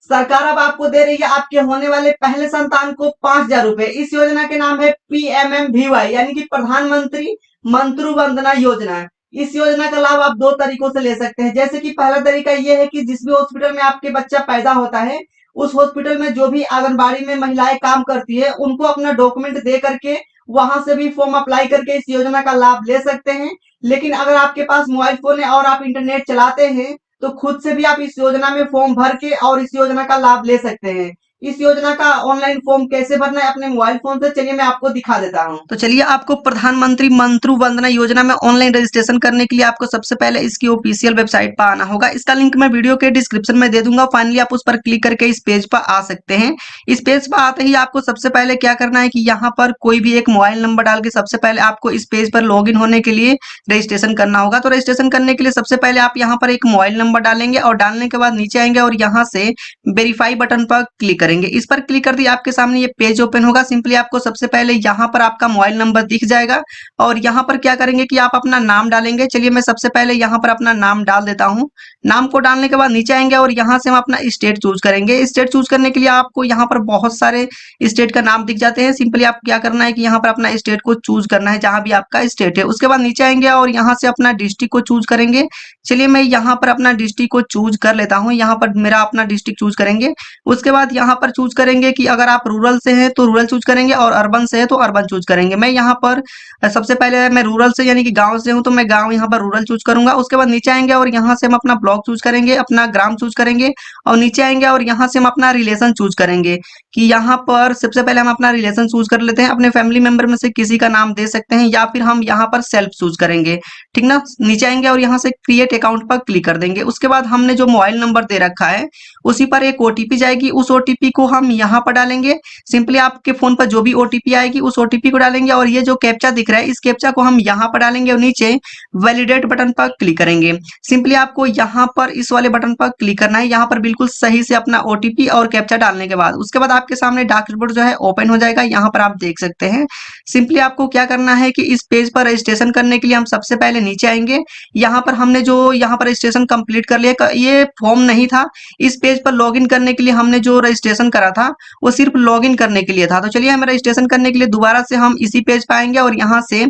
सरकार अब आपको दे रही है आपके होने वाले पहले संतान को 5,000 रुपए। इस योजना के नाम है PMMVY यानी कि प्रधानमंत्री मंत्रु वंदना योजना। इस योजना का लाभ आप दो तरीकों से ले सकते हैं। जैसे कि पहला तरीका ये है कि जिस भी हॉस्पिटल में आपके बच्चा पैदा होता है, उस हॉस्पिटल में जो भी आंगनबाड़ी में महिलाएं काम करती है, उनको अपना डॉक्यूमेंट दे करके वहां से भी फॉर्म अप्लाई करके इस योजना का लाभ ले सकते हैं। लेकिन अगर आपके पास मोबाइल फोन है और आप इंटरनेट चलाते हैं, तो खुद से भी आप इस योजना में फॉर्म भर के और इस योजना का लाभ ले सकते हैं। इस योजना का ऑनलाइन फॉर्म कैसे भरना है अपने मोबाइल फोन से, चलिए मैं आपको दिखा देता हूँ। तो चलिए, आपको प्रधानमंत्री मंत्रु वंदना योजना में ऑनलाइन रजिस्ट्रेशन करने के लिए आपको सबसे पहले इसकी ऑफिशियल वेबसाइट पर आना होगा। इसका लिंक मैं वीडियो के डिस्क्रिप्शन में दे दूंगा। फाइनली आप उस पर क्लिक करके इस पेज पर आ सकते हैं। इस पेज पर आते ही आपको सबसे पहले क्या करना है कि यहाँ पर कोई भी एक मोबाइल नंबर डाल के सबसे पहले आपको इस पेज पर लॉग इन होने के लिए रजिस्ट्रेशन करना होगा। तो रजिस्ट्रेशन करने के लिए सबसे पहले आप यहाँ पर एक मोबाइल नंबर डालेंगे और डालने के बाद नीचे आएंगे और यहाँ से वेरीफाई बटन पर क्लिक करेंगे। इस पर क्लिक कर दिए आपके सामने ये पेज ओपन होगा। सिंपली आपको सबसे पहले यहाँ पर आपका मोबाइल नंबर दिख जाएगा और यहाँ पर क्या करेंगे कि आप अपना नाम डालेंगे। चलिए मैं सबसे पहले यहाँ पर अपना नाम डाल देता हूँ। नाम को डालने के बाद नीचे आएंगे और यहाँ से हम अपना स्टेट चूज करेंगे। स्टेट चूज करने के लिए आपको यहाँ पर बहुत सारे स्टेट का नाम दिख जाते हैं। सिंपली आप क्या करना है कि यहाँ पर अपना स्टेट को चूज करना है जहां भी आपका स्टेट है। उसके बाद नीचे आएंगे और यहाँ से अपना डिस्ट्रिक्ट को चूज करेंगे। चलिए मैं यहाँ पर अपना डिस्ट्रिक्ट को चूज कर लेता हूँ। यहाँ पर मेरा अपना डिस्ट्रिक्ट चूज करेंगे। उसके बाद यहाँ पर चूज करेंगे कि अगर आप रूरल से हैं तो रूरल चूज करेंगे और अर्बन से है तो अर्बन चूज करेंगे। मैं यहाँ पर सबसे पहले मैं रूरल से यानी कि गांव से हूँ तो मैं गांव यहाँ पर रूरल चूज करूंगा। उसके बाद नीचे आएंगे और यहाँ से हम अपना ब्लॉक चूज करेंगे, अपना ग्राम चूज करेंगे और नीचे आएंगे और यहाँ से हम अपना रिलेशन चूज करेंगे कि यहाँ पर सबसे पहले हम अपना रिलेशन चूज कर लेते हैं। अपने फैमिली मेंबर में से किसी का नाम दे सकते हैं या फिर हम यहाँ पर सेल्फ चूज करेंगे, ठीक ना। नीचे आएंगे और यहाँ से क्रिएट अकाउंट पर क्लिक कर देंगे। उसके बाद हमने जो मोबाइल नंबर दे रखा है उसी पर एक ओटीपी जाएगी। उस ओटीपी को हम यहाँ पर डालेंगे। सिंपली आपके फोन पर जो भी ओटीपी आएगी उस ओटीपी को डालेंगे और ये जो कैप्चा दिख रहा है इस कैप्चा को हम यहाँ पर डालेंगे और नीचे वैलिडेट बटन पर क्लिक करेंगे। सिंपली आपको यहाँ पर इस वाले बटन पर क्लिक करना है। यहाँ पर बिल्कुल सही से अपना ओटीपी और कैप्चा डालने के बाद उसके बाद आपके सामने डैशबोर्ड जो है ओपन हो जाएगा। यहाँ पर आप देख सकते हैं। सिंपली आपको क्या करना है कि इस पेज पर रजिस्ट्रेशन करने के लिए हम सबसे पहले नीचे आएंगे। यहाँ पर हमने जो यहाँ पर रजिस्ट्रेशन कंप्लीट कर लिया, ये फॉर्म नहीं था। इस पेज पर लॉगिन करने के लिए हमने जो रजिस्ट्रेशन करा था वो सिर्फ लॉगिन करने के लिए था। तो चलिए, हमें रजिस्ट्रेशन करने के लिए दोबारा से हम इसी पेज पर आएंगे और यहाँ से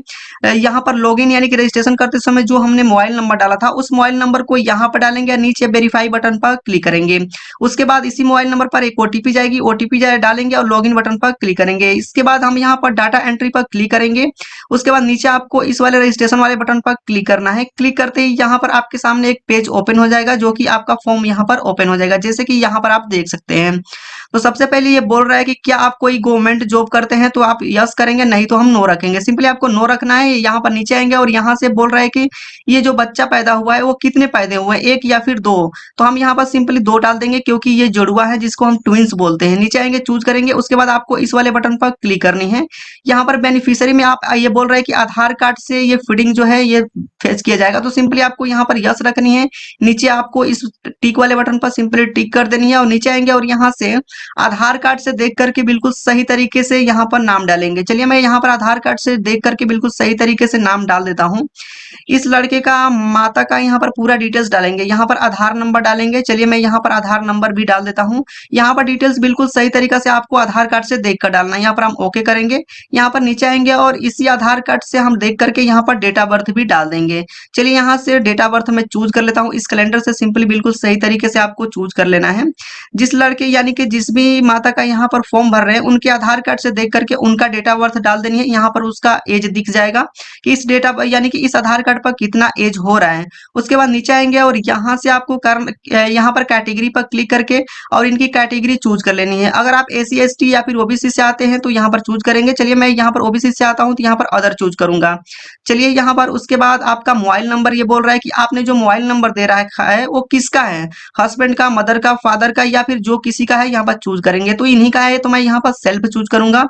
यहाँ पर लॉगिन यानी कि रजिस्ट्रेशन करते समय जो हमने मोबाइल नंबर डाला था उस मोबाइल नंबर को यहाँ पर डालेंगे और नीचे वेरीफाई बटन पर क्लिक करेंगे। उसके बाद इसी मोबाइल नंबर पर एक ओटीपी जाएगी, ओटीपी डालेंगे और लॉगिन बटन पर क्लिक करेंगे। इसके बाद हम यहाँ पर डाटा एंट्री पर क्लिक करेंगे। उसके बाद नीचे आपको इस वाले रजिस्ट्रेशन वाले बटन पर क्लिक करना है। क्लिक करते ही यहाँ पर आपके सामने एक पेज ओपन हो जाएगा जो कि आपका फॉर्म यहाँ पर ओपन हो जाएगा, जैसे कि यहाँ पर आप देख सकते हैं। तो सबसे पहले ये बोल रहा है कि क्या आप कोई गवर्नमेंट जॉब करते हैं, तो आप यस करेंगे, नहीं तो हम नो रखेंगे। सिंपली आपको नो रखना है। यहाँ पर नीचे आएंगे और यहाँ से बोल रहा है कि ये जो बच्चा पैदा हुआ है वो कितने पैदा हुए हैं, एक या फिर दो। तो हम यहाँ पर सिंपली दो डाल देंगे क्योंकि ये जुड़वा है जिसको हम ट्विंस बोलते हैं। नीचे आएंगे, चूज करेंगे। उसके बाद आपको इस वाले बटन पर क्लिक करनी है। यहाँ पर बेनिफिशियरी में आप ये बोल रहे हैं कि आधार कार्ड से ये फीडिंग जो है ये फेच किया जाएगा। तो सिंपली आपको यहाँ पर यस रखनी है। नीचे आपको इस टिक वाले बटन पर सिंपली टिक कर देनी है और नीचे आएंगे और यहाँ से आधार कार्ड से देख करके बिल्कुल सही तरीके से यहाँ पर नाम डालेंगे। चलिए मैं यहाँ पर आधार कार्ड से देख करके बिल्कुल सही तरीके से नाम डाल देता हूँ। इस लड़के का माता का यहाँ पर पूरा डिटेल्स डालेंगे। यहाँ पर आधार नंबर डालेंगे। चलिए मैं यहाँ पर आधार नंबर भी डाल देता हूँ। यहाँ पर डिटेल्स बिल्कुल सही तरीके से आपको आधार कार्ड से देख कर डालना है। यहाँ पर हम ओके करेंगे। यहाँ पर नीचे आएंगे और इसी आधार कार्ड से हम देख करके यहाँ पर डेट ऑफ बर्थ भी डाल देंगे। चलिए यहाँ से डेट ऑफ बर्थ मैं चूज कर लेता हूँ। इस कैलेंडर से सिंपली बिल्कुल सही तरीके से आपको चूज कर लेना है। जिस लड़के यानी कि जिस भी माता का यहाँ पर फॉर्म भर रहे हैं उनके आधार कार्ड से देख करके उनका डेट ऑफ बर्थ डाल देनी है। यहाँ पर उसका एज दिख जाएगा कि इस डेटा यानी कि इस आधार कार्ड पर कितना एज हो रहा है। उसके बाद नीचे आएंगे और यहाँ से आपको यहाँ पर कैटेगरी पर क्लिक करके और इनकी कैटेगरी चूज कर लेनी है। अगर आप एसी एसटी या फिर ओबीसी से आते हैं तो यहाँ पर चूज करेंगे। चलिए मैं यहाँ पर ओबीसी से आता हूँ तो यहाँ पर अदर चूज करूंगा। चलिए यहाँ पर उसके बाद आपका मोबाइल नंबर ये बोल रहा है कि आपने जो मोबाइल नंबर दे रखा है वो किसका है, हस्बैंड का, मदर का, फादर का या फिर जो किसी का है यहाँ पर पर चूज करेंगे, तो इन्हीं का है तो मैं यहाँ पर सेल्फ चूज करूंगा।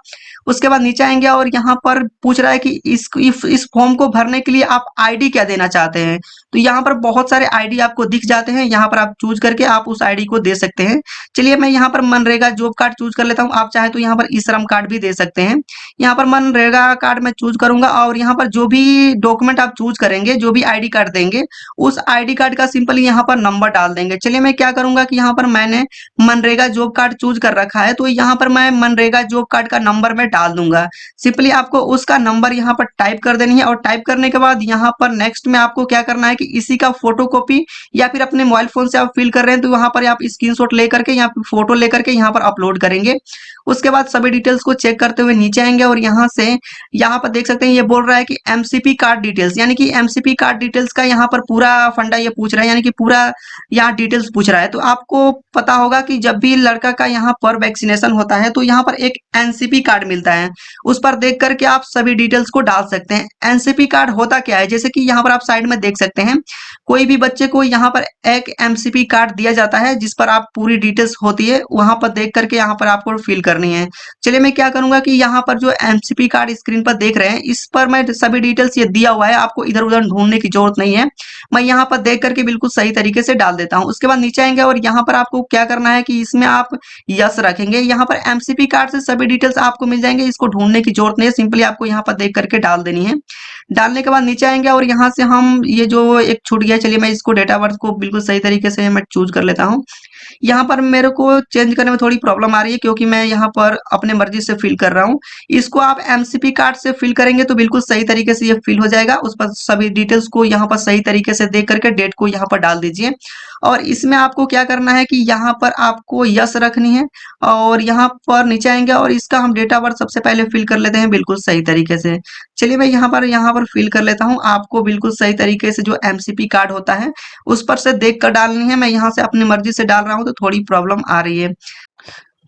उसके बाद नीचे आएंगे और यहाँ पर पूछ रहा है कि इस फॉर्म को भरने के लिए आप आईडी क्या देना चाहते हैं। तो यहाँ पर बहुत सारे आईडी आपको दिख जाते हैं, यहाँ पर आप चूज करके आप उस आईडी को दे सकते हैं। चलिए मैं यहाँ पर मनरेगा जॉब कार्ड चूज कर लेता हूँ, आप चाहे तो यहाँ पर ई श्रम कार्ड भी दे सकते हैं। यहाँ पर मनरेगा कार्ड मैं चूज करूंगा और यहाँ पर जो भी डॉक्यूमेंट आप चूज करेंगे, जो भी आईडी कार्ड देंगे, उस आईडी कार्ड का सिंपली यहाँ पर नंबर डाल देंगे। चलिए मैं क्या करूंगा कि यहाँ पर मैंने मनरेगा जॉब कार्ड चूज कर रखा है, तो यहाँ पर मैं मनरेगा जॉब कार्ड का नंबर मैं डाल दूंगा। सिंपली आपको उसका नंबर यहाँ पर टाइप कर देनी है और टाइप करने के बाद यहाँ पर नेक्स्ट में आपको क्या करना है कि इसी का फोटोकॉपी या फिर अपने मोबाइल फोन से आप फिल कर रहे हैं तो वहां पर आप स्क्रीनशॉट लेकर के यहाँ पे फोटो लेकर के यहाँ पर अपलोड करेंगे। उसके बाद सभी डिटेल्स को चेक करते हुए नीचे आएंगे और यहाँ से यहाँ पर देख सकते हैं ये बोल रहा है कि एमसीपी कार्ड डिटेल्स, यानी कि एमसीपी कार्ड डिटेल्स का यहाँ पर पूरा फंडा ये पूछ रहा है, यानी कि पूरा यहाँ डिटेल्स पूछ रहा है। तो आपको पता होगा कि जब भी लड़का का यहाँ पर वैक्सीनेशन होता है तो यहाँ पर एक एनसीपी कार्ड मिलता है, उस पर देख करके आप सभी डिटेल्स को डाल सकते हैं। एनसीपी कार्ड होता क्या है, जैसे कि यहाँ पर आप साइड में देख सकते हैं, कोई भी बच्चे को यहाँ पर एक एमसीपी कार्ड दिया जाता है जिस पर आप पूरी डिटेल्स होती है वहां पर देख करके यहाँ पर आपको फिल करनी है। चलिए मैं क्या करूंगा कि यहाँ पर जो एमसीपी कार्ड स्क्रीन पर देख रहे हैं इस पर मैं सभी डिटेल्स ये दिया हुआ है, आपको इधर उधर ढूंढने की जरूरत नहीं है। मैं यहाँ पर देख करके बिल्कुल सही तरीके से डाल देता हूँ। उसके बाद नीचे आएंगे और यहाँ पर आपको क्या करना है कि इसमें आप यस रखेंगे। यहाँ पर एमसीपी कार्ड से सभी डिटेल्स आपको मिल जाएंगे, इसको ढूंढने की जरूरत नहीं है, सिंपली आपको यहाँ पर देख करके डाल देनी है। डालने के बाद नीचे आएंगे और यहाँ से हम ये जो एक छूट गया, चलिए मैं इसको डेटा बर्थ को बिल्कुल सही तरीके से मैं चूज कर लेता हूँ। यहाँ पर मेरे को चेंज करने में थोड़ी प्रॉब्लम आ रही है क्योंकि मैं यहाँ पर अपने मर्जी से फिल कर रहा हूँ। इसको आप एमसीपी कार्ड से फिल करेंगे तो बिल्कुल सही तरीके से ये फिल हो जाएगा। उस पर सभी डिटेल्स को यहाँ पर सही तरीके से देख करके डेट को यहाँ पर डाल दीजिए और इसमें आपको क्या करना है कि यहाँ पर आपको यस रखनी है और यहाँ पर नीचे आएंगे और इसका हम डेट ऑफ बर्थ सबसे पहले फिल कर लेते हैं बिल्कुल सही तरीके से। चलिए मैं यहाँ पर फिल कर लेता हूँ। आपको बिल्कुल सही तरीके से जो एमसीपी कार्ड होता है उस पर से देख कर डालनी है। मैं यहाँ से अपनी मर्जी से डाल रहा हूँ तो थोड़ी प्रॉब्लम आ रही है।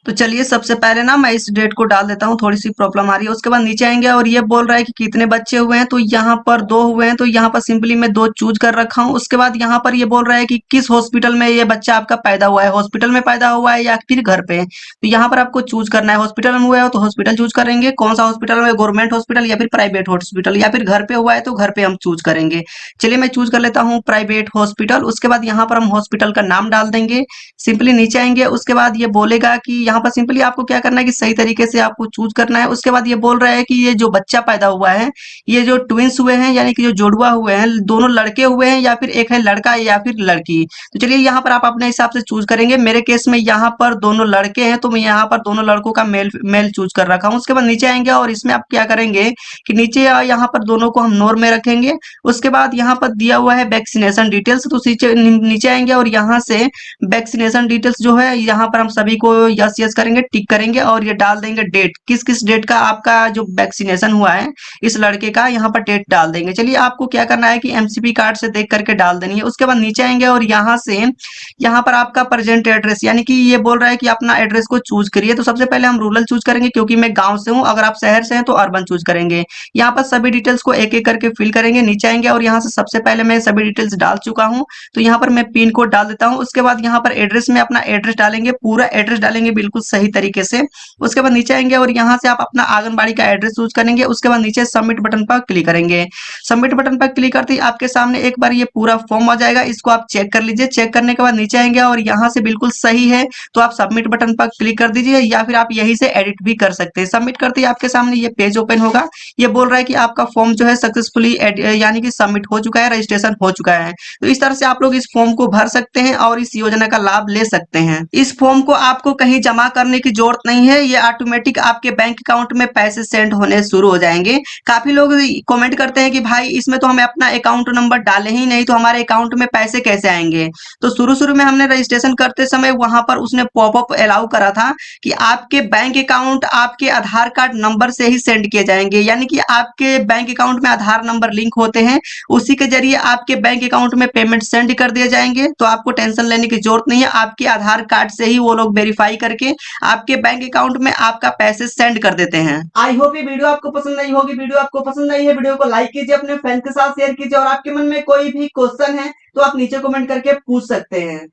तो चलिए सबसे पहले ना मैं इस डेट को डाल देता हूँ, थोड़ी सी प्रॉब्लम आ रही है। उसके बाद नीचे आएंगे और ये बोल रहा है कि कितने बच्चे हुए हैं, तो यहाँ पर 2 हुए हैं, तो यहाँ पर सिंपली मैं 2 चूज कर रखा हूँ। उसके बाद यहाँ पर ये बोल रहा है कि किस हॉस्पिटल में ये बच्चा आपका पैदा हुआ है, हॉस्पिटल में पैदा हुआ है या फिर घर पे। तो यहाँ पर आपको चूज करना है, हॉस्पिटल में हुआ है तो हॉस्पिटल चूज करेंगे, कौन सा हॉस्पिटल में, गवर्नमेंट हॉस्पिटल या फिर प्राइवेट हॉस्पिटल, या फिर घर पे हुआ है तो घर पे हम चूज करेंगे। चलिए मैं चूज कर लेता हूँ प्राइवेट हॉस्पिटल। उसके बाद यहाँ पर हम हॉस्पिटल का नाम डाल देंगे। सिंपली नीचे आएंगे, उसके बाद ये बोलेगा कि यहाँ पर सिंपली आपको क्या करना है कि सही तरीके से आपको चूज करना है। उसके बाद ये बोल रहा है कि ये जो बच्चा पैदा हुआ है, ये जो ट्विंस हुए हैं यानी कि जो जोड़वा हुए हैं, दोनों लड़के हुए हैं या फिर एक है लड़का या फिर लड़की। तो चलिए यहाँ पर आप अपने हिसाब से चूज करेंगे। मेरे केस में यहाँ पर दोनों लड़के हैं तो मैं यहाँ पर दोनों लड़कों का मेल मेल चूज कर रखा हूँ। उसके बाद नीचे आएंगे और इसमें आप क्या करेंगे कि नीचे यहाँ पर दोनों को हम नोर में रखेंगे। उसके बाद यहाँ पर दिया हुआ है वैक्सीनेशन डिटेल्स, तो नीचे आएंगे और यहाँ से वैक्सीनेशन डिटेल्स जो है यहाँ पर हम सभी को यस यस करेंगे, टिक करेंगे और ये डाल देंगे डेट, किस किस डेट का आपका जो वैक्सीनेशन हुआ है इस लड़के का, यहाँ पर डेट डाल देंगे। चलिए आपको क्या करना है कि एमसीपी कार्ड से देख करके डाल देनी है। उसके बाद नीचे आएंगे और यहाँ से यहाँ पर आपका प्रेजेंट एड्रेस, यानी कि ये बोल रहा है कि अपना एड्रेस को चूज करिए। तो सबसे पहले हम रूरल चूज करेंगे क्योंकि मैं गांव से हूँ, अगर आप शहर से हैं तो अर्बन चूज करेंगे। यहाँ पर सभी डिटेल्स को एक एक करके फिल करेंगे। नीचे आएंगे और यहाँ से सबसे पहले मैं सभी डिटेल्स डाल चुका हूँ तो यहाँ पर मैं पिन कोड डाल देता हूँ। उसके बाद यहाँ पर एड्रेस में अपना एड्रेस डालेंगे, पूरा एड्रेस डालेंगे बिल्कुल सही तरीके से। उसके बाद नीचे आएंगे और यहाँ से आप अपना आंगनबाड़ी का एड्रेस चूज करेंगे। उसके बाद नीचे सबमिट बटन पर क्लिक करेंगे। सबमिट बटन पर क्लिक करते ही आपके सामने एक बार ये पूरा फॉर्म आ जाएगा, इसको आप चेक कर लीजिए। चेक करने के बाद नीचे आएंगे और यहाँ से बिल्कुल सही है तो आप सबमिट बटन पर क्लिक कर दीजिए या फिर आप यहीं से एडिट भी कर सकते हैं। सबमिट करते ही आपके सामने ये पेज ओपन होगा। ये बोल रहा है कि आपका फॉर्म जो है सक्सेसफुली यानी कि सबमिट हो चुका है, रजिस्ट्रेशन हो चुका है। तो इस तरह से आप लोग इस फॉर्म को भर सकते हैं और इस योजना का लाभ ले सकते हैं। इस फॉर्म को आपको कहीं जमा करने की जरूरत नहीं है, ये ऑटोमेटिक आपके बैंक अकाउंट में पैसे सेंड होने शुरू हो जाएंगे। काफी लोग कमेंट करते हैं कि भाई इसमें तो हमें अपना अकाउंट नंबर डाले ही नहीं तो हमारे अकाउंट में पैसे कैसे आएंगे। तो शुरू में हमने रजिस्ट्रेशन करते समय वहां पर उसने पॉपअप अलाउ करा था कि आपके बैंक अकाउंट आपके आधार कार्ड नंबर से ही सेंड किए जाएंगे, यानी कि आपके बैंक अकाउंट में आधार नंबर लिंक होते हैं, उसी के जरिए आपके बैंक अकाउंट में पेमेंट सेंड कर दिए जाएंगे। तो आपको टेंशन लेने की जरूरत नहीं है, आपके आधार कार्ड से ही वो लोग वेरीफाई करके आपके बैंक अकाउंट में आपका पैसे सेंड कर देते हैं। आई होप ये वीडियो आपको पसंद आई होगी। वीडियो आपको पसंद आई है, वीडियो को लाइक कीजिए, अपने फ्रेंड के साथ शेयर कीजिए और आपके मन में कोई भी क्वेश्चन है तो आप नीचे कमेंट करके पूछ सकते हैं।